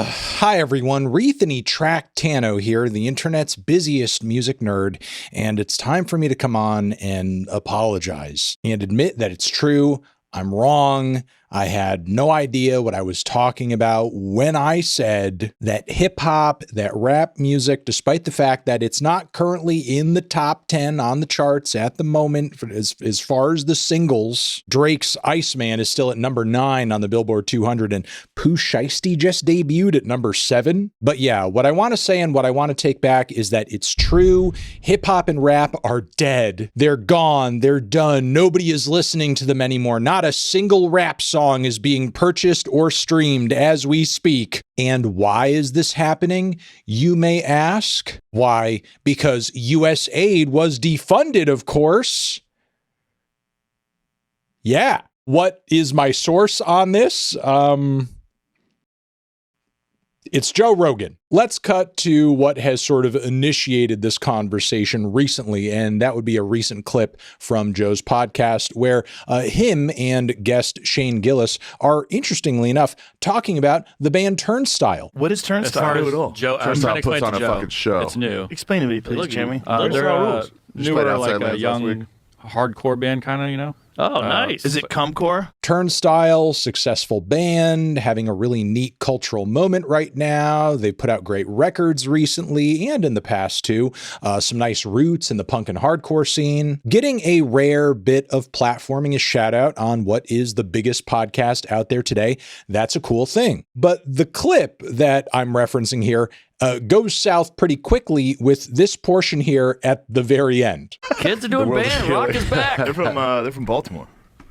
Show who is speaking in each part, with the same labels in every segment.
Speaker 1: Hi everyone, Reethany Tractano here, the internet's busiest music nerd, and it's time for me to come on and apologize and admit that it's true. I'm wrong. I had no idea what I was talking about when I said that hip hop, that rap music, despite the fact that it's not currently in the top 10 on the charts at the moment, as far as the singles, Drake's Iceman is still at number 9 on the Billboard 200, and Pooh Shiesty just debuted at number 7. But yeah, what I want to say and what I want to take back is that it's true. Hip hop and rap are dead. They're gone. They're done. Nobody is listening to them anymore. Not a single rap song is being purchased or streamed as we speak. And why is this happening? You may ask. Why? Because US aid was defunded, of course. Yeah. What is my source on this? It's Joe Rogan. Let's cut to what has sort of initiated this conversation recently, and that would be a recent clip from Joe's podcast where him and guest Shane Gillis are, interestingly enough, talking about the band Turnstile.
Speaker 2: What is Turnstile?
Speaker 3: New at all.
Speaker 4: Joe,
Speaker 3: Turnstile puts on a fucking show.
Speaker 4: It's new.
Speaker 2: Explain to me, please, Jamie.
Speaker 4: They're newer, like a
Speaker 3: last
Speaker 4: young
Speaker 3: week.
Speaker 4: hardcore band, kind of, you know?
Speaker 2: Oh, nice. Is it Cumcore?
Speaker 1: Turnstile, successful band, having a really neat cultural moment right now. They put out great records recently and in the past too. Some nice roots in the punk and hardcore scene. Getting a rare bit of platforming, a shout out on what is the biggest podcast out there today. That's a cool thing. But the clip that I'm referencing here goes south pretty quickly with this portion here at the very end.
Speaker 4: Kids are doing band. Rock is back.
Speaker 3: They're from Baltimore.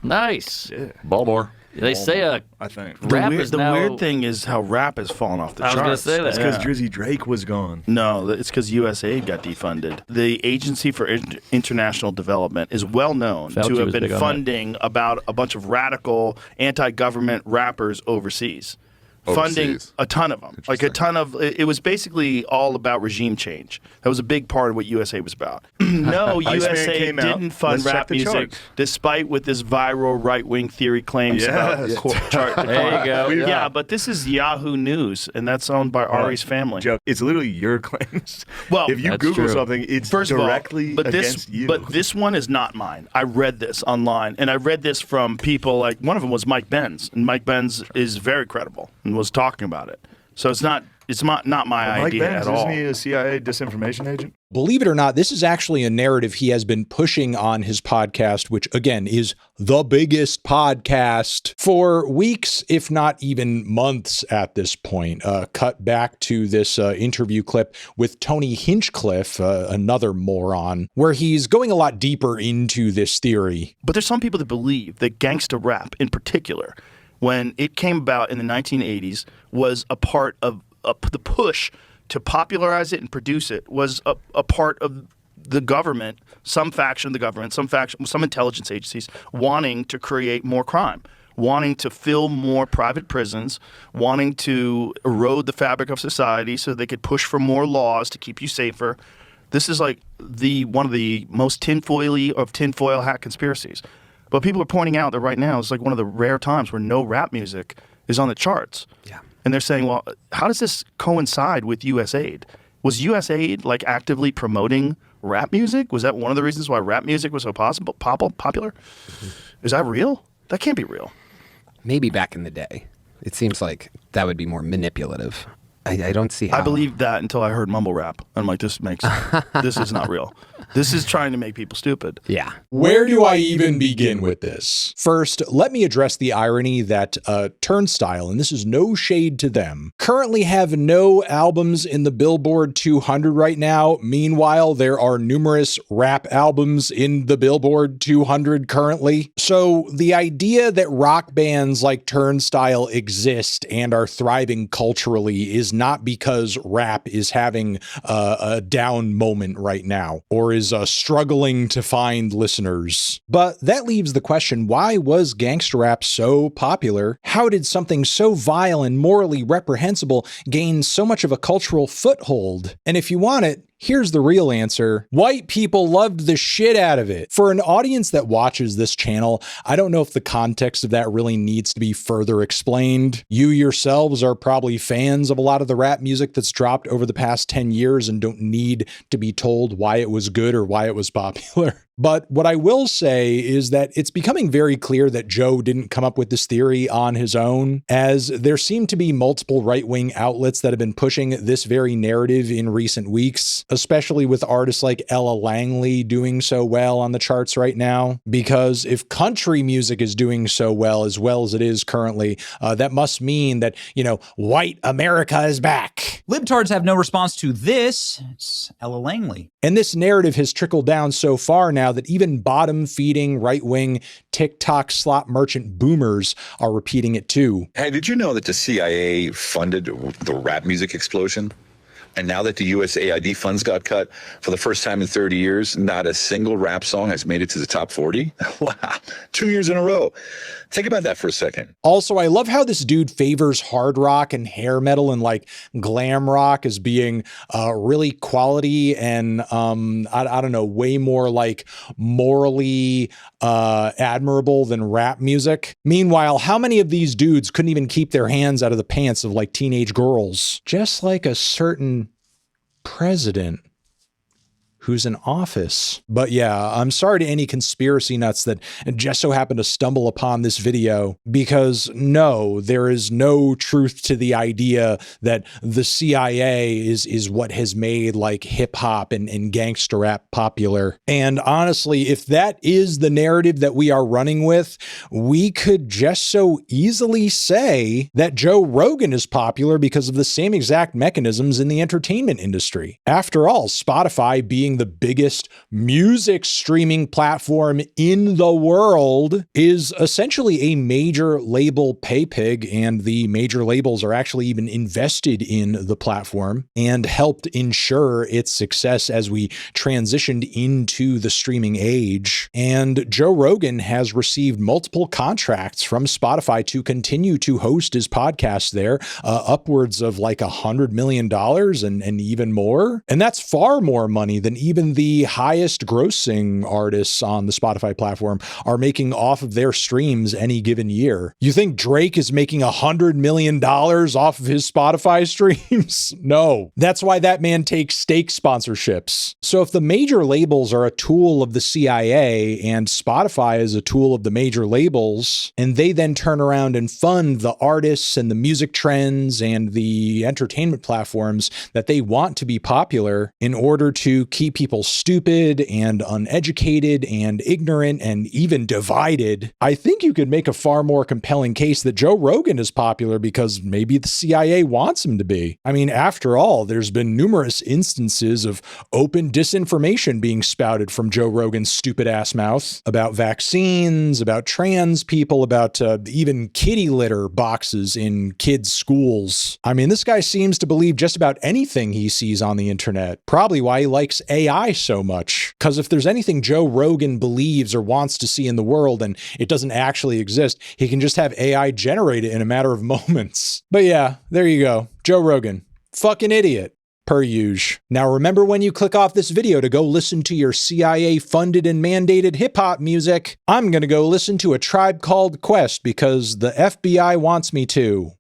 Speaker 4: Nice.
Speaker 3: Yeah. Baltimore.
Speaker 4: They say
Speaker 3: I think.
Speaker 4: rap is
Speaker 2: The
Speaker 4: now...
Speaker 2: weird thing is how rap has fallen off the
Speaker 4: I was
Speaker 2: charts.
Speaker 4: going to say that.
Speaker 3: It's because Drizzy Drake was gone.
Speaker 2: No, it's because USAID got defunded. The Agency for International Development is well known
Speaker 4: Fauci
Speaker 2: to have
Speaker 4: was
Speaker 2: been
Speaker 4: big on
Speaker 2: funding about a bunch of radical anti-government rappers overseas. Funding
Speaker 3: Overseas.
Speaker 2: a ton of them. Like a ton of, it was basically all about regime change. That was a big part of what USA was about. No, USA
Speaker 3: came out.
Speaker 2: didn't fund
Speaker 3: Let's check
Speaker 2: rap
Speaker 3: the
Speaker 2: music,
Speaker 3: charts.
Speaker 2: despite what this viral right-wing theory claims about
Speaker 3: Yes.
Speaker 2: chart.
Speaker 4: There you go.
Speaker 2: Yeah, but this is Yahoo News, and that's owned by Ari's family.
Speaker 3: Joe, it's literally your claims.
Speaker 2: Well,
Speaker 3: if you
Speaker 4: that's
Speaker 3: Google
Speaker 4: true.
Speaker 3: something, it's
Speaker 2: First of all,
Speaker 3: directly against you.
Speaker 2: But this one is not mine. I read this online, and I read this from people like, one of them was Mike Benz, and Mike Benz is very credible and was talking about it. So it's not my
Speaker 3: Mike
Speaker 2: idea
Speaker 3: Benz,
Speaker 2: at all.
Speaker 3: isn't he a CIA disinformation agent?
Speaker 1: Believe it or not, this is actually a narrative he has been pushing on his podcast, which again is the biggest podcast for weeks, if not even months at this point. Cut back to this interview clip with Tony Hinchcliffe, another moron, where he's going a lot deeper into this theory.
Speaker 2: But there's some people that believe that gangsta rap in particular, when it came about in the 1980s, was a part of the push to popularize it and produce it, was a part of the government, some faction of the government, some intelligence agencies wanting to create more crime, wanting to fill more private prisons, wanting to erode the fabric of society so they could push for more laws to keep you safer. This is like one of the most tinfoil hat conspiracies. But people are pointing out that right now it's like one of the rare times where no rap music is on the charts. Yeah. And they're saying, well, how does this coincide with USAID? Was USAID like actively promoting rap music? Was that one of the reasons why rap music was so popular? Mm-hmm. Is that real? That can't be real.
Speaker 5: Maybe back in the day. It seems like that would be more manipulative. I don't see how.
Speaker 2: I believed that until I heard mumble rap. I'm like, this is not real. This is trying to make people stupid.
Speaker 5: Yeah.
Speaker 1: Where do I even begin with this? First, let me address the irony that Turnstile, and this is no shade to them, currently have no albums in the Billboard 200 right now. Meanwhile, there are numerous rap albums in the Billboard 200 currently. So the idea that rock bands like Turnstile exist and are thriving culturally is not because rap is having a down moment right now or is struggling to find listeners. But that leaves the question, why was gangster rap so popular? How did something so vile and morally reprehensible gain so much of a cultural foothold? And if you want it, Here's the real answer. White people loved the shit out of it. For an audience that watches this channel, I don't know if the context of that really needs to be further explained. You yourselves are probably fans of a lot of the rap music that's dropped over the past 10 years and don't need to be told why it was good or why it was popular. But what I will say is that it's becoming very clear that Joe didn't come up with this theory on his own, as there seem to be multiple right-wing outlets that have been pushing this very narrative in recent weeks, especially with artists like Ella Langley doing so well on the charts right now. Because if country music is doing so well as it is currently, that must mean that, you know, white America is back.
Speaker 6: Libtards have no response to this. It's Ella Langley.
Speaker 1: And this narrative has trickled down so far now that even bottom-feeding right-wing TikTok slot merchant boomers are repeating it too.
Speaker 7: Hey, did you know that the CIA funded the rap music explosion? And now that the USAID funds got cut, for the first time in 30 years, not a single rap song has made it to the top 40. Wow, 2 years in a row. Think about that for a second.
Speaker 1: Also, I love how this dude favors hard rock and hair metal and like glam rock as being really quality and I don't know, way more like morally admirable than rap music. Meanwhile, how many of these dudes couldn't even keep their hands out of the pants of like teenage girls? Just like a certain president who's in office. But yeah, I'm sorry to any conspiracy nuts that just so happened to stumble upon this video, because no, there is no truth to the idea that the CIA is what has made like hip hop and gangster rap popular. And honestly, if that is the narrative that we are running with, we could just so easily say that Joe Rogan is popular because of the same exact mechanisms in the entertainment industry. After all, Spotify being the biggest music streaming platform in the world is essentially a major label pay pig, and the major labels are actually even invested in the platform and helped ensure its success as we transitioned into the streaming age. And Joe Rogan has received multiple contracts from Spotify to continue to host his podcast there, upwards of like $100 million and even more. And that's far more money than even the highest grossing artists on the Spotify platform are making off of their streams any given year. You think Drake is making $100 million off of his Spotify streams? No. That's why that man takes steak sponsorships. So if the major labels are a tool of the CIA and Spotify is a tool of the major labels, and they then turn around and fund the artists and the music trends and the entertainment platforms that they want to be popular in order to keep people stupid and uneducated and ignorant and even divided, I think you could make a far more compelling case that Joe Rogan is popular because maybe the CIA wants him to be. I mean, after all, there's been numerous instances of open disinformation being spouted from Joe Rogan's stupid ass mouth about vaccines, about trans people, about even kitty litter boxes in kids' schools. I mean, this guy seems to believe just about anything he sees on the internet. Probably why he likes AI so much. Because if there's anything Joe Rogan believes or wants to see in the world and it doesn't actually exist, he can just have AI generate it in a matter of moments. But yeah, there you go. Joe Rogan. Fucking idiot. Per usual. Now remember, when you click off this video to go listen to your CIA funded and mandated hip hop music, I'm gonna go listen to A Tribe Called Quest because the FBI wants me to.